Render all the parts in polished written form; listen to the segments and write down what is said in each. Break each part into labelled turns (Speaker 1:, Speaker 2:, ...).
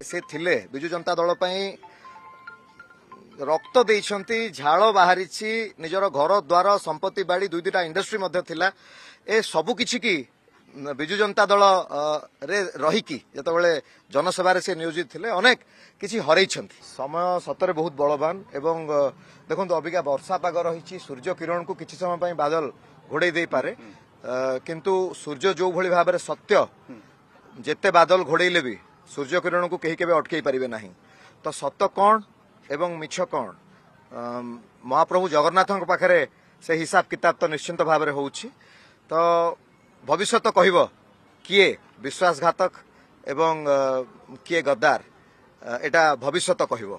Speaker 1: से थिले बिजु जनता दल रक्त देइछंती झाल बाहरी निजर घर द्वार संपत्ति बाड़ी दुई दुईटा इंडस्ट्री मध्य थिला ए सबु किछि की बिजु जनता दल रे रहीकि जेतबेले जनसभा से नियोजित थिले अनेक किछि हरैछंती समय सतरे बहुत बलवान एवं देखंतु अबिका वर्षा पाग रही सूर्य किरण को किछि समय पई बादल घोड़े दे पारे किंतु सूर्य जो भली भाबरे सत्य जेते बादल घोड़ेले भी सूर्य किरण को कहीं केबे अटकई पारिबे नाही तो सत कौन एवं मिछ कौन महाप्रभु जगन्नाथ पाखरे से हिसाब किताब तो निश्चिंत भाव में होउछि तो भविष्य तो कहब किए विश्वासघातक एवं किए गद्दार एटा भविष्य तो कहब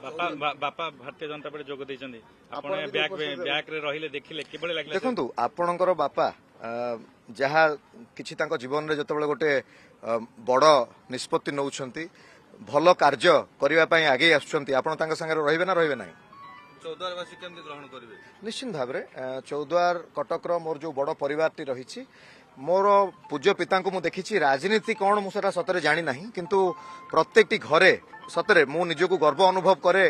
Speaker 2: बापा भारतीय जनता पार्टी जोग दैछन्ती आपण बैक रे रहिले देखिले केबळे लागले
Speaker 1: देखंतु आपणकर बापा जहा किछि तांको जीवन रे जतबेले गोटे बड़ निष्पत्ति नौछंती भल कार्य करबा पई आगे आछुछंती आपण तांको संगे रहिबे ना रहिबे नाही
Speaker 3: चौद्वारवासी केमति ग्रहण करिवे
Speaker 1: निश्चित भाव में चौद्वार कटक मोर जो बड़ परिवार रही मोर पूज्य पिता को देखी राजनीति कौन मुझे सतरे जानी ना किंतु प्रत्येक घरे सतरे मु निजको गर्व अनुभव करे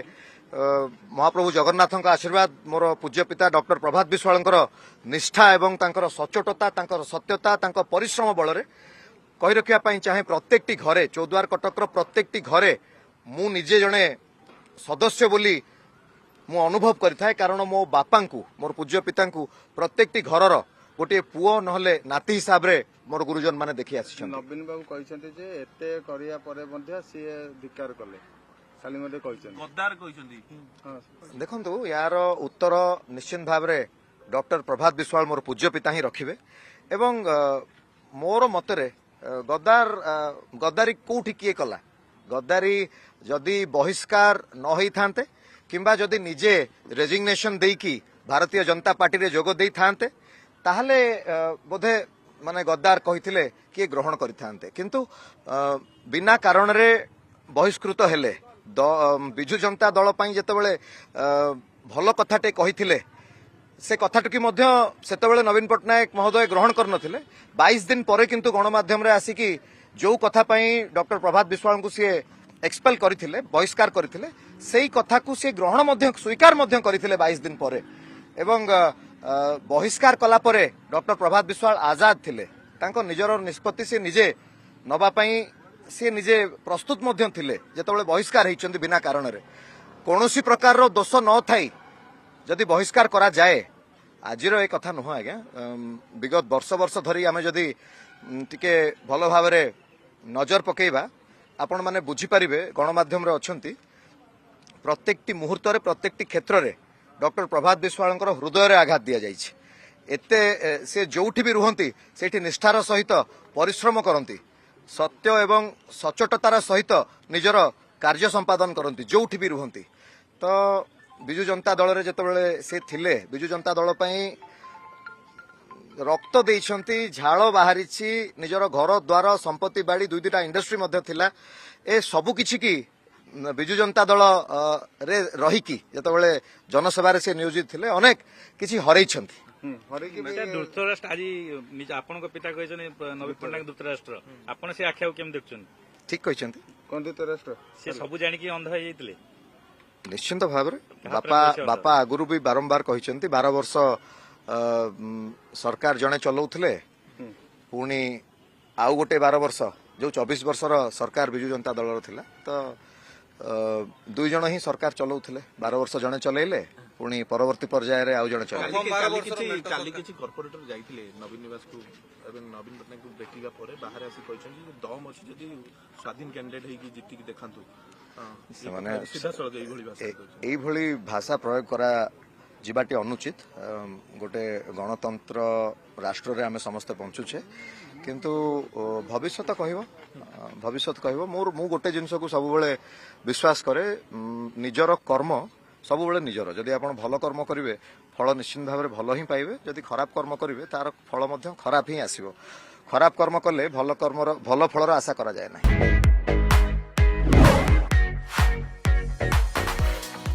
Speaker 1: महाप्रभु जगन्नाथ आशीर्वाद मोर पूज्य पिता डॉक्टर प्रभात विश्वाल निष्ठा एवं तांकर सचोटता तांकर सत्यता तांकर परिश्रम बल कही रखा चाहे प्रत्येक घरे चौद्वार कटक प्रत्येक घरे मु निजे जड़े सदस्य बोली मु अनुभव करें कारण मो बापा को मोर पूज्य पिता को प्रत्येक घरर गोटे पुओ नहले नाती हिसाब रे मोर गुरुजन माने देखि आछि
Speaker 3: नवीन बाबू कहछन्ते जे एते करिया परे मध्ये सिए धिक्कार कले खाली मध्ये कहछन्ते
Speaker 4: गद्दार कहछन्ती
Speaker 1: देखंतु यार उत्तर निश्चित भाव रे डॉक्टर प्रभात विश्वाल मोर पूज्य पिता ही रखिबे एवं मोर मतरे गद्दारी कोठी किए कला गद्दारी जदि बहिष्कार न होई थांते किंबा जदि निजे रेजिग्नेशन देकी भारतीय जनता पार्टी रे जोग देई थांते ताहले बोधे माने गद्दार कहिथिले किए ग्रहण करिथांते किंतु बिना कारण रे बहिष्कृत हेले बिजु जनता दल पई जेतेबेले भल कथाटे कहिथिले से कथाटुकी मध्य सेतेबेले नवीन पटनायक महोदय ग्रहण करनथिले 22 दिन परे किंतु गणमाध्यम रे आसिकी जो कथा पई डॉक्टर प्रभात विश्वाल को सी एक्सपेल करथिले बहिष्कार करथिले सेही कथा को सी ग्रहण मध्य स्वीकार मध्य करथिले 22 दिन परे एवं बहिष्कार कला परे डॉक्टर प्रभात विश्वाल आजाद थिले तांको निजर निष्पत्ति से निजे नबा पई से निजे प्रस्तुत मध्य थिले जेतेबेले बहिष्कार हेचंती बिना कारण रे कोनोसी प्रकार रो दोष न थाई जदि बहिष्कार करा जाए आजिर ए कथा नुह आज्ञा विगत वर्ष वर्ष धरी आमे जदि टिके भल भाव रे नजर पकेइबा आपण माने बुझी परिबे गणमाध्यम रे अछंती प्रत्येकटी मुहूर्त रे प्रत्येकटी क्षेत्र रे डॉक्टर प्रभात विश्वाल हृदय रे आघात दिया जाइछि एते से जोठी भी रुहंती सेठी निष्ठार सहित परिश्रम करंती सत्य एवं सचोटतार सहित निजर कार्य संपादन करंती जोठी भी रुहंती तो बिजु जनता दल रे जेतेबेले से थिले बिजु जनता दल पई रक्त देइछंती झाल बाहरी निजर घर द्वार संपत्ति बाड़ी दुई दुईटा इंडस्ट्री मध्य थिला ए सबु किछि की बिजु जनता दल रे रहीकि जेतेबेले जनसभा से नियोजित थिले अनेक किछि हरैछंती
Speaker 2: धृतराष्ट्र आज आपन पिता कहछन नवीन पटनायक धृतराष्ट्र आपन से आख्या केम देखछन
Speaker 1: ठीक कहछंती
Speaker 3: कोन धृतराष्ट्र
Speaker 2: से सब जानि कि अंध हो जाइतले
Speaker 1: निश्चिंत भाव में बापा आगुरु भी बारंबार कहछंती 12 वर्ष सरकार जने चलाउथिले पुणी आउ गोटे 12 वर्ष जो 24 वर्षर सरकार बिजु जनता दल थिला तो दुई जन ही सरकार चलाउथिले 12 वर्ष जने चलेइले पुणी परवर्ती पर्याय रे आउ जने चलाइले
Speaker 4: काली किछि कॉर्पोरेटर जाइथिले नवीन निवास को एवं नवीन पटनायक को भेटिबा परे बाहर आसी कहछन दम अछि जदि स्वाधीन कैंडिडेट हेकी जिट्टी देखांतु
Speaker 1: एई भली भाषा प्रयोग करा जीवाटी अनुचित गोटे गणतंत्र राष्ट्र रे आमे समस्त पहुंचुछे किंतु भविष्य कहब मोर मु गोटे जिनस को सब बेले विश्वास करे निजर कर्म सब बेले निजर जदि आपण भल कर्म करिवे फल निश्चित भाव में भल ही पाइबे जदि खराब कर्म करिवे तार फल मध्य खराब ही आसीबो खराब कर्म कले भल फलर आशा करा जाए ना।